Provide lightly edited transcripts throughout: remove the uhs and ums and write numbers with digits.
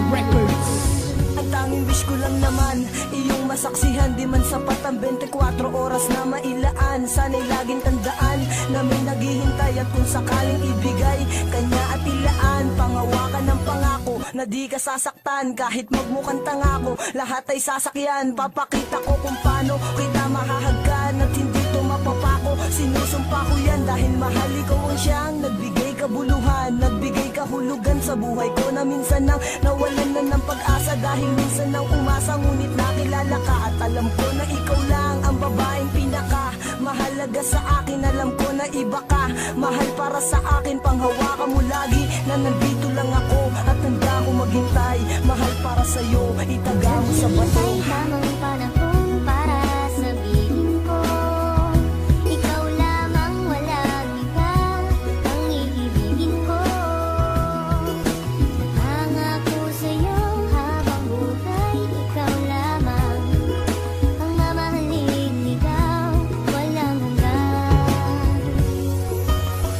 Records. Ang tanging wish ko lang naman, iyong masaksihan. Di man sapat ang 24 oras na mailaan. Sana'y laging tandaan na may naghihintay. At kung sakaling ibigay, kanya at ilaan. Pangawakan ng pangako na di ka sasaktan. Kahit magmukhang tangako, lahat ay sasakyan. Papakita ko kung paano kita mahahagkan. At hindi to mapapako, sinusumpa ko yan. Dahil mahal ikaw ang siyang nagbigay kabuluhan, nagbigay kahulugan sa buhay ko. Na minsan nang nawalan na ng pag-asa. Dahil minsan nang umasa, ngunit nakilala ka. At alam ko na ikaw lang ang babaeng pinaka mahalaga sa akin. Alam ko na iba ka, mahal para sa akin. Panghawakan mo lagi na nandito lang ako. At handa ko maghintay, mahal para sa'yo. Itaga mo sa bato. Tamang panahon para sabihin ko, ikaw lamang, walang iba ang iibigin ko. Nangako sa'yo habang buhay, ikaw lamang ang mamahalin, ikaw walang hanggan.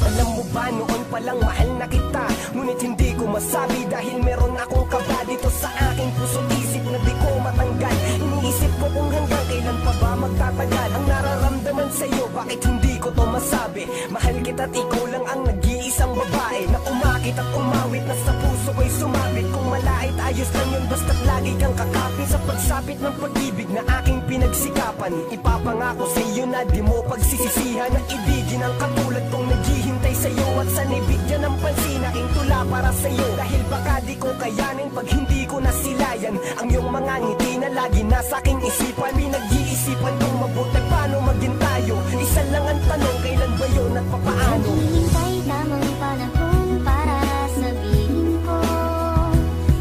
Alam mo ba noon palang mahal na kita, ngunit hindi ko masabi dahil meron akong kaba dito sa aking puso't isip na di ko matanggal. Iniisip ko kung hanggang kailan pa ba magtatagal ang nararamdaman sa'yo, bakit hindi ko to masabi. Mahal kita't ikaw lang ang nag-iisang babae na umakit at umawit na sa puso ko'y sumabit. Kung malait ayos lang yun, basta't lagi kang kakapit sa pagsapit ng pag-ibig na aking pinagsikapan. Ipapangako sa'yo na di mo pagsisisihan na ibigin ang katulad kong naghihintay sa'yo. At sanibigyan ng pansin aking tula para sa'yo. Dahil baka di ko kayanin pag hindi ko nasilayan ang iyong mga ngiti na lagi nasa aking isipan. Pinag-iisipan kong mabuti paano maging tayo. Isa lang ang tanong, kailan ba yun at papaano? Naghihintay tamang panahon para sabihin ko,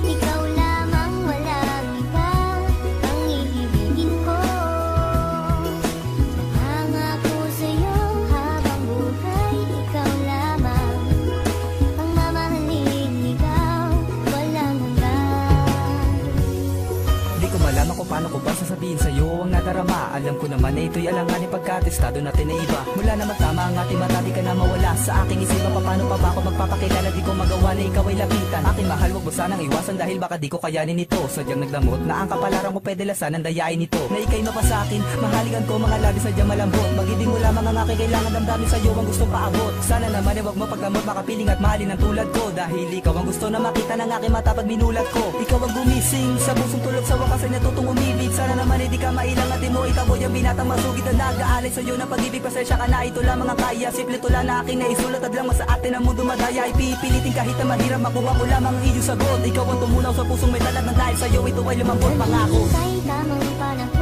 ikaw lamang, walang iba ang iibigin ko. Nangako sa'yo habang buhay, ikaw lamang ang mamahalin, ikaw walang hanggan. Di ko malaman kung paano ko ba sasabihin sa'yo ang nadarama. Alam ko naman na ito'y alanganin pagkatestado natin na iba. Mula na magtama ang ating mata, di ka na mawala sa aking isipan. Paano pa ba ako magpapakilala, di ko magawa na ikaw ay lapitan. Aking mahal, wag mo sanang iwasan dahil baka di ko kayanin ito. Sadyang nagdamot na ang kapalaran mo, pwede lasan ang dayain nito. Na ika'y mapa sa akin, mahalikan ko mga labi sadyang malambot. Mag-ibig mo lamang ang aking kailangan, damdamin sa'yo ang gustong paabot. Sana naman ay wag mo pagdamot, makapiling at mahalin ang tulad ko. Dahil ikaw ang gusto na makita ng aking mata pag minulat ko. Ikaw ang gumising sa pusong tulog, sa wakas ay natutong umibig. Sana naman ay di ka mailang at di mo itaboy ang binatang masugid na nag-aalay sa'yo ng pag-ibig. Pasensya ka na, ito lamang ang kaya. Simple tula na aking naisulat at lang sa atin ang mundo madaya. Ipipilitin kahit na mahirap, makuha ko lamang ang iyong sagot. Ikaw ang tumunaw sa pusong may talag ng dahil sa'yo ito ay lumambot pangako. Naghihintay tamang panahon